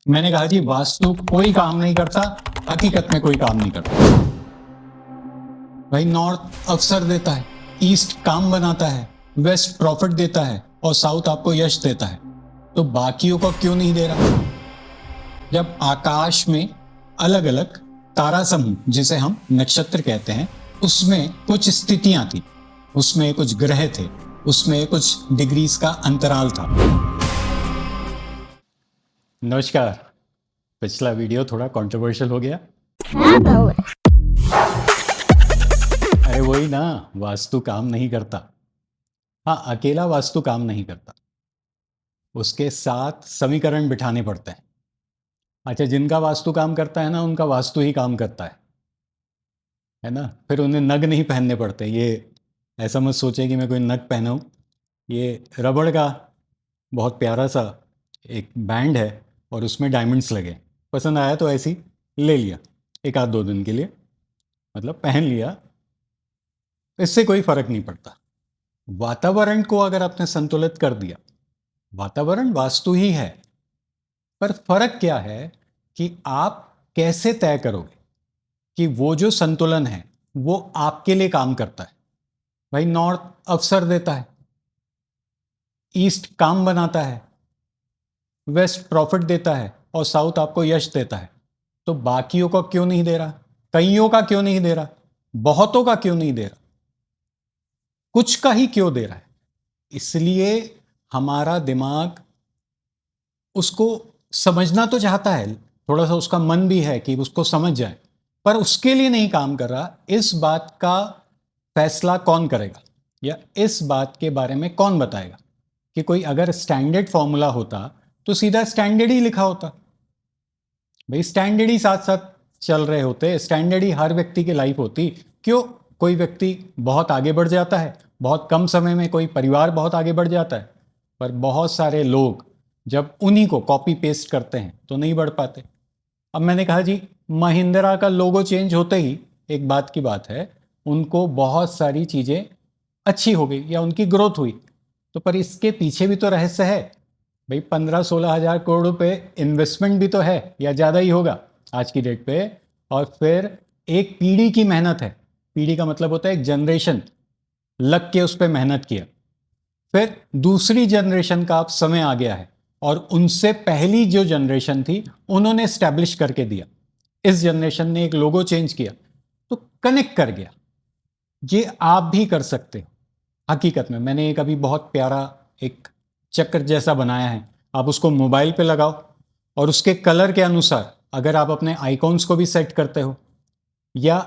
मैंने कहा जी वास्तु कोई काम नहीं करता, हकीकत में कोई काम नहीं करता। भाई नॉर्थ अवसर देता है, ईस्ट काम बनाता है, वेस्ट प्रॉफिट देता है और साउथ आपको यश देता है। तो बाकियों को क्यों नहीं दे रहा? जब आकाश में अलग अलग तारा समूह, जिसे हम नक्षत्र कहते हैं, उसमें कुछ स्थितियां थी, उसमें कुछ ग्रह थे, उसमें कुछ डिग्रीज का अंतराल था। नमस्कार। पिछला वीडियो थोड़ा कंट्रोवर्शियल हो गया। अरे वही ना, वास्तु काम नहीं करता। हाँ, अकेला वास्तु काम नहीं करता, उसके साथ समीकरण बिठाने पड़ते हैं। अच्छा, जिनका वास्तु काम करता है ना, उनका वास्तु ही काम करता है ना। फिर उन्हें नग नहीं पहनने पड़ते। ये ऐसा मत सोचे कि मैं कोई नग पहना हूँ। ये रबड़ का बहुत प्यारा सा एक बैंड है और उसमें डायमंड्स लगे। पसंद आया तो ऐसी ले लिया, एक आध दो दिन के लिए, मतलब पहन लिया। इससे कोई फर्क नहीं पड़ता। वातावरण को अगर आपने संतुलित कर दिया, वातावरण वास्तु ही है, पर फर्क क्या है कि आप कैसे तय करोगे कि वो जो संतुलन है वो आपके लिए काम करता है। भाई नॉर्थ अवसर देता है, ईस्ट काम बनाता है, वेस्ट प्रॉफिट देता है और साउथ आपको यश देता है। तो बाकियों को क्यों नहीं दे रहा? कईयों का क्यों नहीं दे रहा? बहुतों का क्यों नहीं दे रहा? कुछ का ही क्यों दे रहा है? इसलिए हमारा दिमाग उसको समझना तो चाहता है, थोड़ा सा उसका मन भी है कि उसको समझ जाए, पर उसके लिए नहीं काम कर रहा। इस बात का फैसला कौन करेगा या इस बात के बारे में कौन बताएगा? कि कोई अगर स्टैंडर्ड फॉर्मूला होता तो सीधा स्टैंडर्ड ही लिखा होता। भाई स्टैंडर्ड ही साथ साथ चल रहे होते, स्टैंडर्ड ही हर व्यक्ति की लाइफ होती। क्यों? कोई व्यक्ति बहुत आगे बढ़ जाता है, बहुत कम समय में कोई परिवार बहुत आगे बढ़ जाता है, पर बहुत सारे लोग जब उन्हीं को कॉपी पेस्ट करते हैं तो नहीं बढ़ पाते। अब मैंने कहा जी, महिंद्रा का लोगो चेंज होते ही एक बात की बात है, उनको बहुत सारी चीज़ें अच्छी हो गई या उनकी ग्रोथ हुई। तो पर इसके पीछे भी तो रहस्य है। भाई 15-16 हज़ार करोड़ रुपए इन्वेस्टमेंट भी तो है, या ज़्यादा ही होगा आज की डेट पे। और फिर एक पीढ़ी की मेहनत है। पीढ़ी का मतलब होता है एक जनरेशन लग के उस पर मेहनत किया। फिर दूसरी जनरेशन का अब समय आ गया है और उनसे पहली जो जनरेशन थी उन्होंने स्टैब्लिश करके दिया। इस जनरेशन ने एक लोगो चेंज किया तो कनेक्ट कर गया। ये आप भी कर सकते हो। हकीकत में मैंने एक अभी बहुत प्यारा एक चक्र जैसा बनाया है। आप उसको मोबाइल पे लगाओ और उसके कलर के अनुसार अगर आप अपने आइकॉन्स को भी सेट करते हो या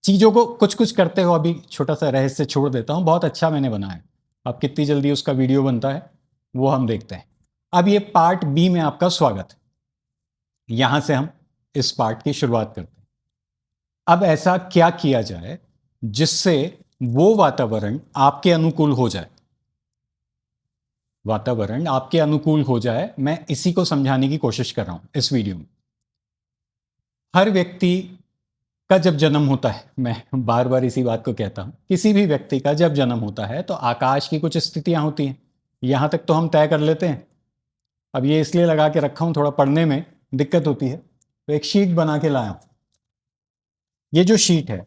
चीज़ों को कुछ कुछ करते हो, अभी छोटा सा रहस्य छोड़ देता हूँ, बहुत अच्छा मैंने बनाया है। अब कितनी जल्दी उसका वीडियो बनता है वो हम देखते हैं। अब ये पार्ट बी में आपका स्वागत है। यहां से हम इस पार्ट की शुरुआत करते हैं। अब ऐसा क्या किया जाए जिससे वो वातावरण आपके अनुकूल हो जाए? वातावरण आपके अनुकूल हो जाए, मैं इसी को समझाने की कोशिश कर रहा हूं इस वीडियो में। हर व्यक्ति का जब जन्म होता है, मैं बार बार इसी बात को कहता हूं, किसी भी व्यक्ति का जब जन्म होता है तो आकाश की कुछ स्थितियां होती हैं। यहां तक तो हम तय कर लेते हैं। अब ये इसलिए लगा के रखा हूं, थोड़ा पढ़ने में दिक्कत होती है, तो एक शीट बना के लाया हूं। ये जो शीट है,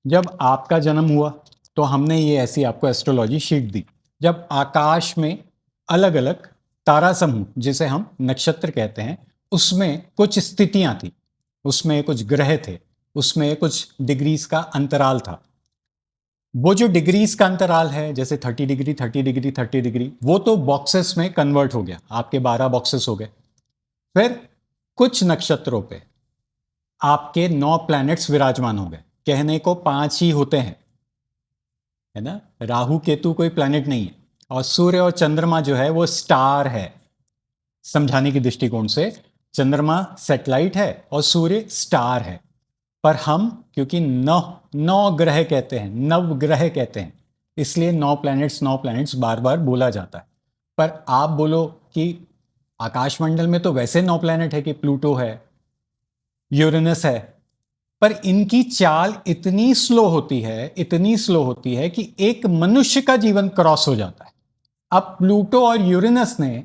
जब आपका जन्म हुआ तो हमने ये ऐसी आपको एस्ट्रोलॉजी शीट दी। जब आकाश में अलग अलग तारा समूह, जिसे हम नक्षत्र कहते हैं, उसमें कुछ स्थितियां थी, उसमें कुछ ग्रह थे, उसमें कुछ डिग्रीज का अंतराल था। वो जो डिग्रीज का अंतराल है, जैसे 30 डिग्री 30 डिग्री 30 डिग्री, वो तो बॉक्सेस में कन्वर्ट हो गया, आपके 12 बॉक्सेस हो गए। फिर कुछ नक्षत्रों पे आपके 9 प्लैनेट्स विराजमान हो गए। कहने को 5 ही होते हैं, है ना। राहु केतु कोई प्लैनेट नहीं है, और सूर्य और चंद्रमा जो है वो स्टार है। समझाने की दृष्टिकोण से चंद्रमा सैटेलाइट है और सूर्य स्टार है। पर हम क्योंकि नौ नौ ग्रह कहते हैं, नव ग्रह कहते हैं, इसलिए 9 प्लैनेट्स बार बार बोला जाता है। पर आप बोलो कि आकाशमंडल में तो वैसे 9 प्लैनेट है कि प्लूटो है, यूरेनस है, पर इनकी चाल इतनी स्लो होती है, इतनी स्लो होती है कि एक मनुष्य का जीवन क्रॉस हो जाता है। अब प्लूटो और यूरेनस ने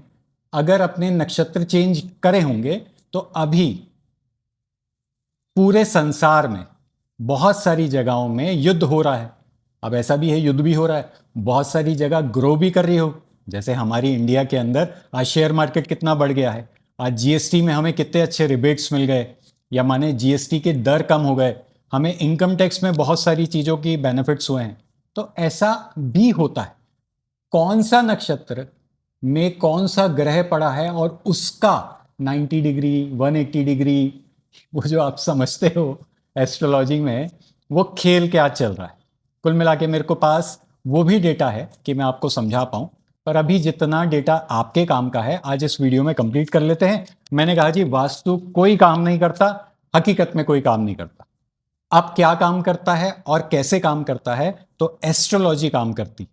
अगर अपने नक्षत्र चेंज करे होंगे तो अभी पूरे संसार में बहुत सारी जगहों में युद्ध हो रहा है। अब ऐसा भी है, युद्ध भी हो रहा है, बहुत सारी जगह ग्रो भी कर रही हो। जैसे हमारी इंडिया के अंदर आज शेयर मार्केट कितना बढ़ गया है, आज जीएसटी में हमें कितने अच्छे रिबेट्स मिल गए, या माने जीएसटी के दर कम हो गए, हमें इनकम टैक्स में बहुत सारी चीज़ों की बेनिफिट्स हुए हैं। तो ऐसा भी होता है। कौन सा नक्षत्र में कौन सा ग्रह पड़ा है और उसका 90 डिग्री 180 डिग्री, वो जो आप समझते हो एस्ट्रोलॉजी में, वो खेल क्या चल रहा है। कुल मिला के मेरे को पास वो भी डेटा है कि मैं आपको समझा पाऊँ, पर अभी जितना डेटा आपके काम का है आज इस वीडियो में कंप्लीट कर लेते हैं। मैंने कहा जी वास्तु कोई काम नहीं करता, हकीकत में कोई काम नहीं करता। अब क्या काम करता है और कैसे काम करता है, तो एस्ट्रोलॉजी काम करती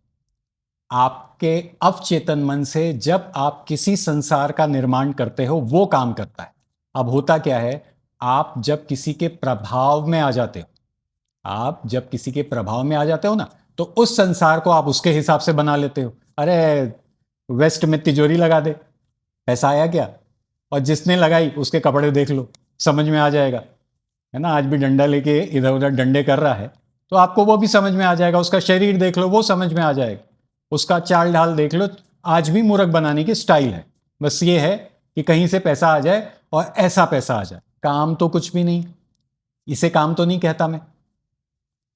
आपके अवचेतन मन से। जब आप किसी संसार का निर्माण करते हो वो काम करता है। अब होता क्या है, आप जब किसी के प्रभाव में आ जाते हो, आप जब किसी के प्रभाव में आ जाते हो ना, तो उस संसार को आप उसके हिसाब से बना लेते हो। अरे वेस्ट में तिजोरी लगा दे, पैसा आया क्या, और जिसने लगाई उसके कपड़े देख लो, समझ में आ जाएगा, है ना। आज भी डंडा लेके इधर उधर डंडे कर रहा है तो आपको वो भी समझ में आ जाएगा, उसका शरीर देख लो वो समझ में आ जाएगा, उसका चाल ढाल देख लो। आज भी मूर्ख बनाने की स्टाइल है, बस ये है कि कहीं से पैसा आ जाए और ऐसा पैसा आ जाए। काम तो कुछ भी नहीं, इसे काम तो नहीं कहता मैं।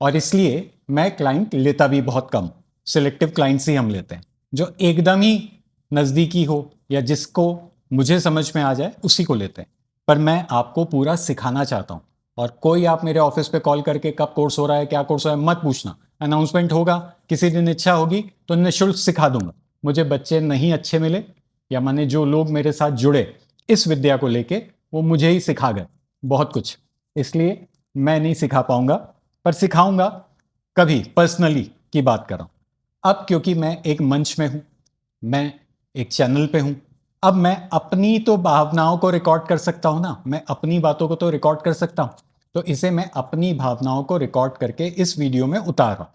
और इसलिए मैं क्लाइंट लेता भी बहुत कम, सिलेक्टिव क्लाइंट्स ही हम लेते हैं, जो एकदम ही नज़दीकी हो या जिसको मुझे समझ में आ जाए उसी को लेते हैं। पर मैं आपको पूरा सिखाना चाहता हूँ। और कोई आप मेरे ऑफिस पे कॉल करके कब कोर्स हो रहा है, क्या कोर्स हो रहा है, मत पूछना। अनाउंसमेंट होगा, किसी दिन इच्छा होगी तो निःशुल्क सिखा दूंगा। मुझे बच्चे नहीं अच्छे मिले, या माने जो लोग मेरे साथ जुड़े इस विद्या को लेके, वो मुझे ही सिखा गए बहुत कुछ, इसलिए मैं नहीं सिखा पाऊंगा, पर सिखाऊंगा कभी पर्सनली की बात कर रहा हूं। अब क्योंकि मैं एक मंच में हूं, मैं एक चैनल पे हूं, अब मैं अपनी तो भावनाओं को रिकॉर्ड कर सकता हूं ना, मैं अपनी बातों को तो रिकॉर्ड कर सकता हूं। तो इसे मैं अपनी भावनाओं को रिकॉर्ड करके इस वीडियो में उतार रहा हूं।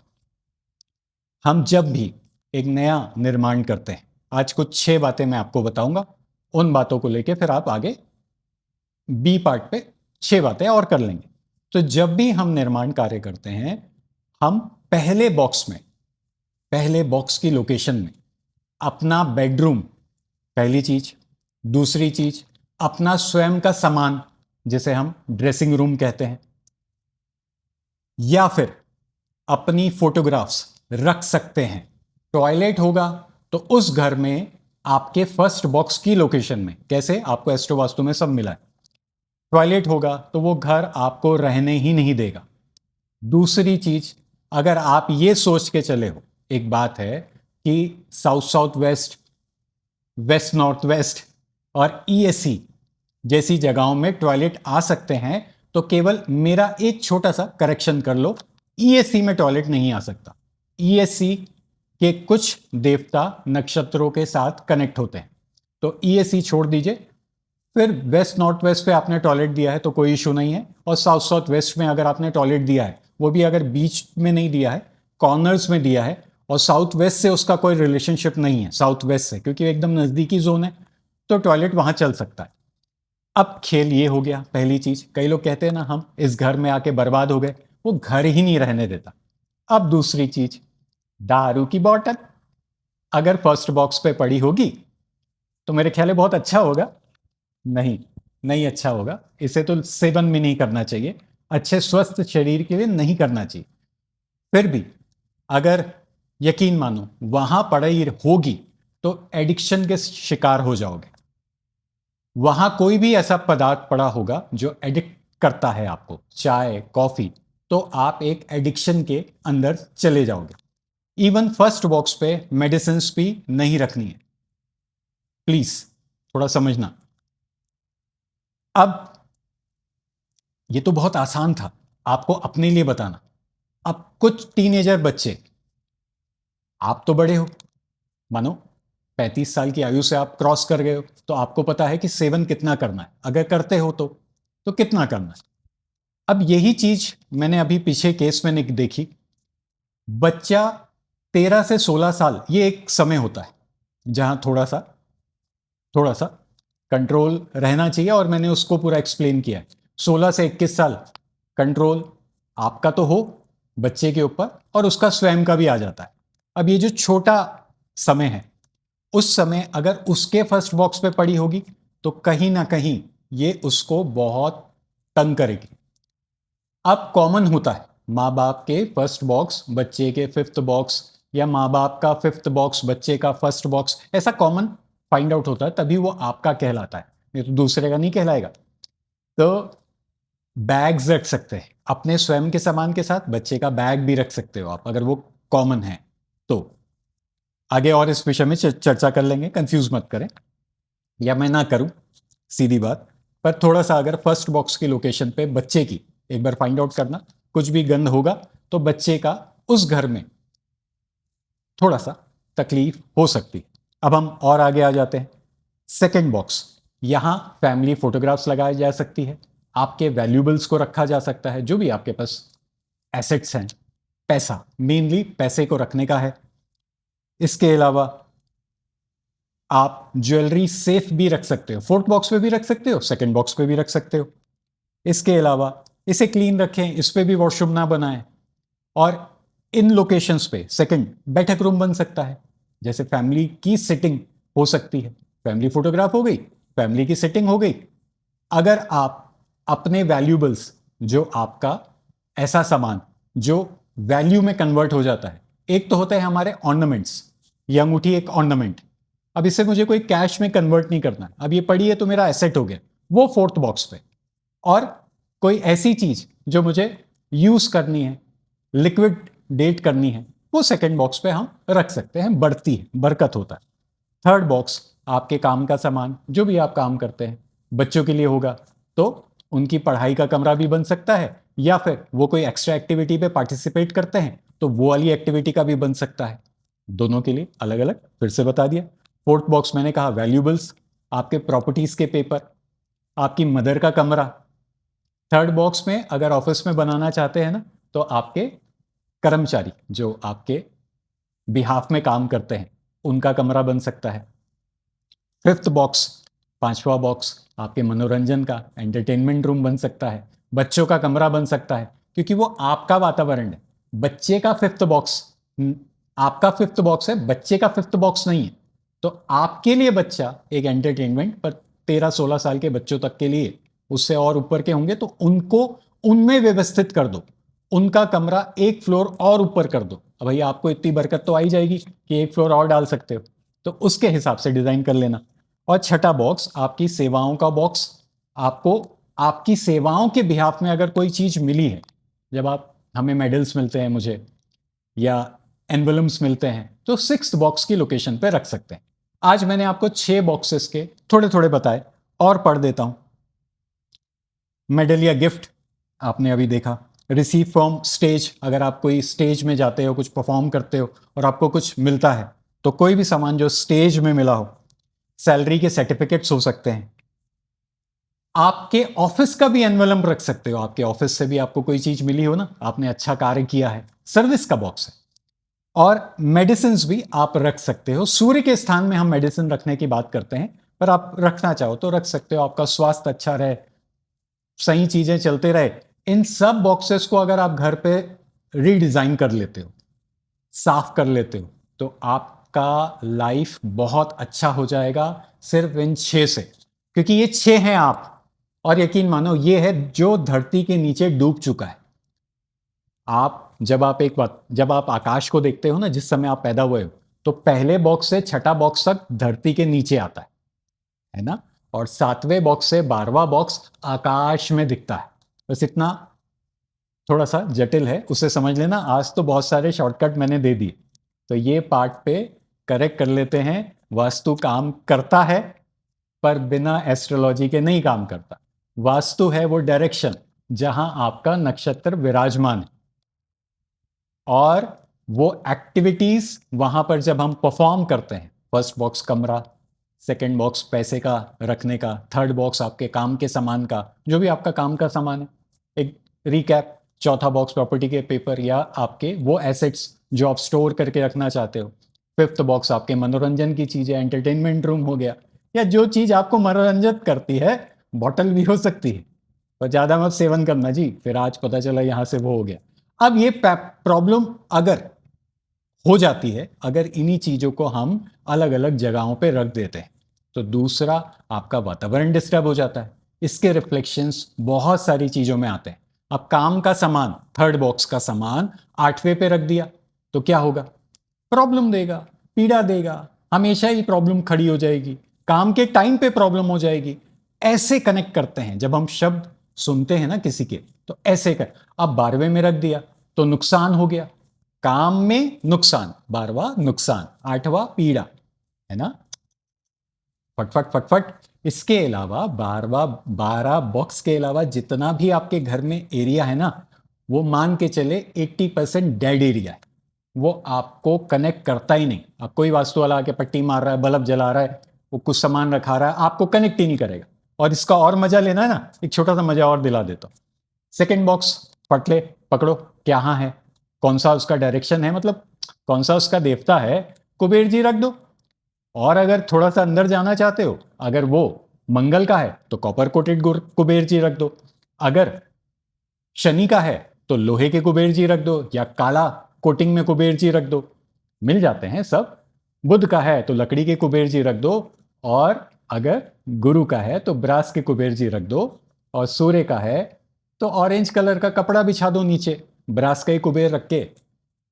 हम जब भी एक नया निर्माण करते हैं, आज कुछ 6 बातें मैं आपको बताऊंगा, उन बातों को लेके फिर आप आगे बी पार्ट पे 6 बातें और कर लेंगे। तो जब भी हम निर्माण कार्य करते हैं, हम पहले बॉक्स की लोकेशन में अपना बेडरूम पहली चीज, दूसरी चीज अपना स्वयं का सामान जिसे हम ड्रेसिंग रूम कहते हैं, या फिर अपनी फोटोग्राफ्स रख सकते हैं। टॉयलेट होगा तो उस घर में आपके फर्स्ट बॉक्स की लोकेशन में, कैसे आपको एस्ट्रो वास्तु में सब मिला है, टॉयलेट होगा तो वो घर आपको रहने ही नहीं देगा। दूसरी चीज, अगर आप ये सोच के चले हो, एक बात है कि south south west, west north west और ईएससी जैसी जगहों में टॉयलेट आ सकते हैं, तो केवल मेरा एक छोटा सा करेक्शन कर लो, ईएससी में टॉयलेट नहीं आ सकता। ईएससी के कुछ देवता नक्षत्रों के साथ कनेक्ट होते हैं, तो ईएससी छोड़ दीजिए। फिर वेस्ट नॉर्थ वेस्ट पे आपने टॉयलेट दिया है तो कोई इशू नहीं है, और साउथ साउथ वेस्ट में अगर आपने टॉयलेट दिया है, वो भी अगर बीच में नहीं दिया है, कॉर्नर्स में दिया है, और साउथ वेस्ट से उसका कोई रिलेशनशिप नहीं है साउथ वेस्ट से, क्योंकि एकदम नज़दीकी जोन है, तो टॉयलेट वहां चल सकता है। अब खेल ये हो गया पहली चीज। कई लोग कहते हैं ना हम इस घर में आके बर्बाद हो गए, वो घर ही नहीं रहने देता। अब दूसरी चीज, दारू की बोतल अगर फर्स्ट बॉक्स पे पड़ी होगी तो मेरे ख्याल है बहुत अच्छा होगा। नहीं, नहीं अच्छा होगा, इसे तो सेवन भी नहीं करना चाहिए, अच्छे स्वस्थ शरीर के लिए नहीं करना चाहिए। फिर भी अगर यकीन मानो वहां पड़ी होगी तो एडिक्शन के शिकार हो जाओगे। वहां कोई भी ऐसा पदार्थ पड़ा होगा जो एडिक्ट करता है आपको, चाय कॉफी, तो आप एक एडिक्शन के अंदर चले जाओगे। इवन फर्स्ट बॉक्स पे मेडिसिन भी नहीं रखनी है, प्लीज थोड़ा समझना। अब ये तो बहुत आसान था आपको अपने लिए बताना। अब कुछ टीनेजर बच्चे, आप तो बड़े हो, मानो 35 साल की आयु से आप क्रॉस कर गए हो, तो आपको पता है कि सेवन कितना करना है, अगर करते हो तो कितना करना है। अब यही चीज मैंने अभी पीछे केस में देखी। बच्चा 13 से 16 साल, ये एक समय होता है जहां थोड़ा सा थोड़ा सा कंट्रोल रहना चाहिए और मैंने उसको पूरा एक्सप्लेन किया है। 16 से 21 साल कंट्रोल आपका तो हो बच्चे के ऊपर और उसका स्वयं का भी आ जाता है। अब ये जो छोटा समय है, उस समय अगर उसके फर्स्ट बॉक्स पे पड़ी होगी तो कहीं ना कहीं ये उसको बहुत तंग करेगी। अब कॉमन होता है माँ बाप के फर्स्ट बॉक्स बच्चे के फिफ्थ बॉक्स, या माँ बाप का फिफ्थ बॉक्स बच्चे का फर्स्ट बॉक्स, ऐसा कॉमन फाइंड आउट होता है, तभी वो आपका कहलाता है, नहीं तो दूसरे का नहीं कहलाएगा। तो बैग्स रख सकते हैं अपने स्वयं के सामान के साथ, बच्चे का बैग भी रख सकते हो आप अगर वो कॉमन है तो। आगे और इस विषय में चर्चा कर लेंगे, कंफ्यूज मत करें या मैं ना करूं, सीधी बात। पर थोड़ा सा अगर फर्स्ट बॉक्स की लोकेशन पे बच्चे की एक बार फाइंड आउट करना, कुछ भी गंद होगा तो बच्चे का उस घर में थोड़ा सा तकलीफ हो सकती है। अब हम और आगे आ जाते हैं। सेकेंड बॉक्स, यहां फैमिली फोटोग्राफ्स लगाई जा सकती है, आपके वैल्यूबल्स को रखा जा सकता है, जो भी आपके पास एसेट्स हैं, पैसा, मेनली पैसे को रखने का है। इसके अलावा आप ज्वेलरी सेफ भी रख सकते हो, फोर्थ बॉक्स पे भी रख सकते हो, सेकंड बॉक्स पे भी रख सकते हो। इसके अलावा इसे क्लीन रखें, इस पे भी वॉशरूम ना बनाएं। और इन लोकेशंस पे सेकंड बैठक रूम बन सकता है, जैसे फैमिली की सिटिंग हो सकती है, फैमिली फोटोग्राफ हो गई, फैमिली की सिटिंग हो गई। अगर आप अपने वैल्यूबल्स, जो आपका ऐसा सामान जो वैल्यू में कन्वर्ट हो जाता है, एक तो होता है हमारे ऑर्नामेंट्स, ये अंगूठी एक ऑर्नामेंट, अब इसे मुझे कोई कैश में कन्वर्ट नहीं करना, अब ये पड़ी है तो मेरा एसेट हो गया, वो फोर्थ बॉक्स पे। और कोई ऐसी चीज जो मुझे यूज करनी है, लिक्विड डेट करनी है, वो सेकंड बॉक्स पे हम रख सकते हैं, बढ़ती है, बरकत होता है। थर्ड बॉक्स आपके काम का सामान, जो भी आप काम करते हैं, बच्चों के लिए होगा तो उनकी पढ़ाई का कमरा भी बन सकता है, या फिर वो कोई एक्स्ट्रा एक्टिविटी पे पार्टिसिपेट करते हैं तो वो वाली एक्टिविटी का भी बन सकता है। दोनों के लिए अलग अलग फिर से बता दिया। फोर्थ बॉक्स मैंने कहा वैल्यूबल्स, आपके प्रॉपर्टीज के पेपर, आपकी मदर का कमरा। थर्ड बॉक्स में अगर ऑफिस में बनाना चाहते हैं ना, तो आपके कर्मचारी जो आपके बिहाफ में काम करते हैं, उनका कमरा बन सकता है। फिफ्थ बॉक्स, पांचवा बॉक्स, आपके मनोरंजन का एंटरटेनमेंट रूम बन सकता है, बच्चों का कमरा बन सकता है, क्योंकि वो आपका वातावरण है। बच्चे का फिफ्थ बॉक्स, आपका फिफ्थ बॉक्स है, बच्चे का फिफ्थ बॉक्स नहीं है। तो आपके लिए बच्चा एक एंटरटेनमेंट, पर 13-16 साल के बच्चों तक के लिए, उससे और ऊपर के होंगे तो उनको उनमें व्यवस्थित कर दो, उनका कमरा एक फ्लोर और ऊपर कर दो। अब भैया आपको इतनी बरकत तो आ ही जाएगी कि एक फ्लोर और डाल सकते हो, तो उसके हिसाब से डिजाइन कर लेना। और छठा बॉक्स आपकी सेवाओं का बॉक्स, आपको आपकी सेवाओं के बिहाफ में अगर कोई चीज मिली है, जब आप हमें मेडल्स मिलते हैं मुझे, या एनवलम्स मिलते हैं, तो सिक्स्थ बॉक्स की लोकेशन पे रख सकते हैं। आज मैंने आपको 6 बॉक्सेस के थोड़े थोड़े बताए और पढ़ देता हूं। मेडल या गिफ्ट आपने अभी देखा। रिसीव फ्रॉम स्टेज, अगर आप कोई स्टेज में जाते हो, कुछ परफॉर्म करते हो और आपको कुछ मिलता है, तो कोई भी सामान जो स्टेज में मिला हो। सैलरी के सर्टिफिकेट्स हो सकते हैं। आपके ऑफिस का भी एनवलप रख सकते हो, आपके ऑफिस से भी आपको कोई चीज मिली हो ना, आपने अच्छा कार्य किया है, सर्विस का बॉक्स है। और मेडिसिन भी आप रख सकते हो। सूर्य के स्थान में हम मेडिसिन रखने की बात करते हैं, पर आप रखना चाहो तो रख सकते हो, आपका स्वास्थ्य अच्छा रहे, सही चीजें चलते रहे। इन सब बॉक्सेस को अगर आप घर पे रीडिजाइन कर लेते हो, साफ कर लेते हो, तो आपका लाइफ बहुत अच्छा हो जाएगा, सिर्फ इन 6 से। क्योंकि ये 6 हैं आप, और यकीन मानो ये है जो धरती के नीचे डूब चुका है। आप जब आप एक बात, जब आप आकाश को देखते हो ना, जिस समय आप पैदा हुए हो, तो पहले बॉक्स से छठा बॉक्स तक धरती के नीचे आता है ना, और 7वें बॉक्स से 12वां बॉक्स आकाश में दिखता है। बस इतना थोड़ा सा जटिल है, उसे समझ लेना। आज तो बहुत सारे शॉर्टकट मैंने दे दिए, तो ये पार्ट पे करेक्ट कर लेते हैं। वास्तु काम करता है, पर बिना एस्ट्रोलॉजी के नहीं काम करता। वास्तु है वो डायरेक्शन जहां आपका नक्षत्र विराजमान है, और वो एक्टिविटीज वहां पर जब हम परफॉर्म करते हैं, फर्स्ट बॉक्स कमरा, सेकंड बॉक्स पैसे का रखने का, थर्ड बॉक्स आपके काम के सामान का, जो भी आपका काम का सामान है, एक रिकैप, चौथा बॉक्स प्रॉपर्टी के पेपर या आपके वो एसेट्स जो आप स्टोर करके रखना चाहते हो, फिफ्थ बॉक्स आपके मनोरंजन की चीजें, एंटरटेनमेंट रूम हो गया, या जो चीज आपको मनोरंजित करती है, बॉटल भी हो सकती है, पर ज्यादा मत सेवन करना जी, फिर आज पता चला यहां से वो हो गया। अब ये प्रॉब्लम अगर हो जाती है, अगर इन्हीं चीजों को हम अलग अलग जगहों पे रख देते हैं, तो दूसरा आपका वातावरण डिस्टर्ब हो जाता है। इसके रिफ्लेक्शंस बहुत सारी चीजों में आते हैं। अब काम का सामान, थर्ड बॉक्स का सामान 8वें पे रख दिया तो क्या होगा? प्रॉब्लम देगा, पीड़ा देगा, हमेशा ही प्रॉब्लम खड़ी हो जाएगी, काम के टाइम पे प्रॉब्लम हो जाएगी। ऐसे कनेक्ट करते हैं जब हम शब्द सुनते हैं ना किसी के, तो ऐसे कर। अब 12वें में रख दिया तो नुकसान हो गया, काम में नुकसान, 12वां नुकसान, 8वां पीड़ा, है ना? फटफट फटफट। इसके अलावा 12 बॉक्स के अलावा जितना भी आपके घर में एरिया है ना, वो मान के चले 80% डेड एरिया है। वो आपको कनेक्ट करता ही नहीं। अब कोई वास्तु वाला आके पट्टी मार रहा है, बल्ब जला रहा है, वो कुछ सामान रखा रहा है, आपको कनेक्ट ही नहीं करेगा। और इसका और मजा लेना है ना, एक छोटा सा मजा और दिला देता हूं। सेकेंड बॉक्स फट ले, पकड़ो, क्या है, कौन सा उसका डायरेक्शन है, मतलब कौन सा उसका देवता है, कुबेर जी रख दो। और अगर थोड़ा सा अंदर जाना चाहते हो, अगर वो मंगल का है तो कॉपर कोटेड कुबेर जी रख दो। अगर शनि का है तो लोहे के कुबेर जी रख दो, या काला कोटिंग में कुबेर जी रख दो, मिल जाते हैं सब। बुध का है तो लकड़ी के कुबेर जी रख दो, और अगर गुरु का है तो ब्रास के कुबेर जी रख दो। और सूर्य का है तो ऑरेंज कलर का कपड़ा बिछा दो नीचे, ब्रास का ही कुबेर रख के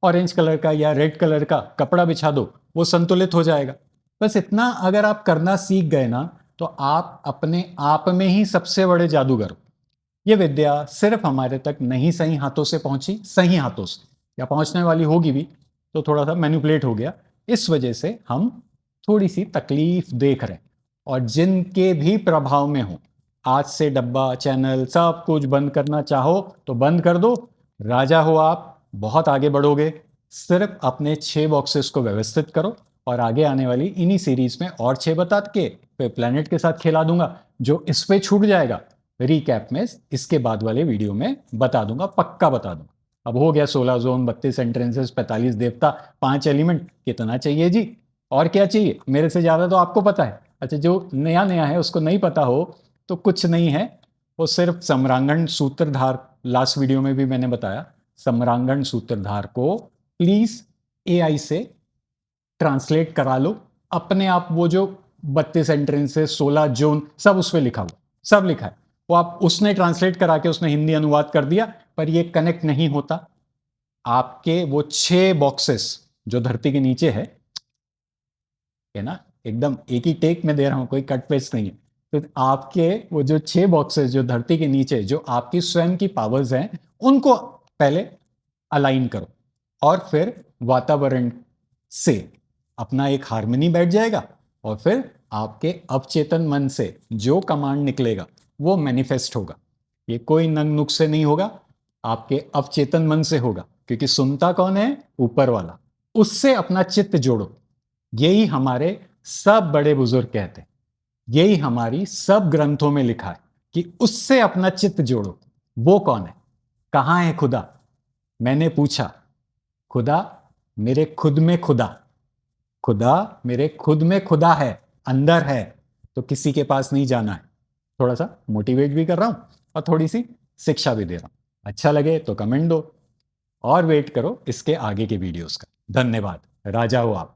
ऑरेंज कलर का या रेड कलर का कपड़ा बिछा दो, वो संतुलित हो जाएगा। बस इतना अगर आप करना सीख गए ना, तो आप अपने आप में ही सबसे बड़े जादूगर हो। ये विद्या सिर्फ हमारे तक नहीं सही हाथों से पहुंची, सही हाथों से, या पहुंचने वाली होगी भी तो थोड़ा सा मैनिपुलेट हो गया। इस वजह से हम थोड़ी सी तकलीफ देख रहे हैं। और जिनके भी प्रभाव में हो, आज से डब्बा, चैनल, सब कुछ बंद करना चाहो तो बंद कर दो। राजा हो आप, बहुत आगे बढ़ोगे। सिर्फ अपने 6 बॉक्सेस को व्यवस्थित करो, और आगे आने वाली इन्हीं सीरीज में और 6 बता के फिर प्लेनेट के साथ खिला दूंगा। जो इस पे छूट जाएगा रिकैप में इसके बाद वाले वीडियो में बता दूंगा, पक्का बता दूंगा। अब हो गया 16 जोन, 32 एंट्रेंसेस, 45 देवता, 5 एलिमेंट, कितना चाहिए जी? और क्या चाहिए? मेरे से ज्यादा तो आपको पता है। अच्छा, जो नया नया है उसको नहीं पता हो तो कुछ नहीं है, वो सिर्फ सम्रांगण सूत्रधार, लास्ट वीडियो में भी मैंने बताया, सम्रांगण सूत्रधार को प्लीज एआई से ट्रांसलेट करा लो। अपने आप वो जो 32 एंट्रेंसेस, 16 जोन, सब उस पर लिखा हुआ, सब लिखा है वो, आप उसने ट्रांसलेट करा के उसने हिंदी अनुवाद कर दिया, पर ये कनेक्ट नहीं होता। आपके वो 6 बॉक्सेस जो धरती के नीचे है ना, एकदम एक ही टेक में दे रहा हूं, कोई कट पेस्ट नहीं है। तो आपके वो जो 6 बॉक्सेस जो धरती के नीचे, जो आपकी स्वयं की पावर्स हैं, उनको पहले अलाइन करो, और फिर वातावरण से अपना एक हार्मनी बैठ जाएगा। और फिर आपके अवचेतन मन से जो कमांड निकलेगा वो मैनिफेस्ट होगा। ये कोई नंग नुक्स से नहीं होगा, आपके अवचेतन मन से होगा, क्योंकि सुनता कौन है? ऊपर वाला। उससे अपना चित्त जोड़ो। यही हमारे सब बड़े बुजुर्ग कहते हैं, यही हमारी सब ग्रंथों में लिखा है कि उससे अपना चित्त जोड़ो। वो कौन है? कहां है खुदा? मैंने पूछा, खुदा मेरे खुद में खुदा, खुदा मेरे खुद में खुदा है, अंदर है, तो किसी के पास नहीं जाना है। थोड़ा सा मोटिवेट भी कर रहा हूं और थोड़ी सी शिक्षा भी दे रहा हूं। अच्छा लगे तो कमेंट दो, और वेट करो इसके आगे के वीडियोस का। धन्यवाद। राजा हो आप।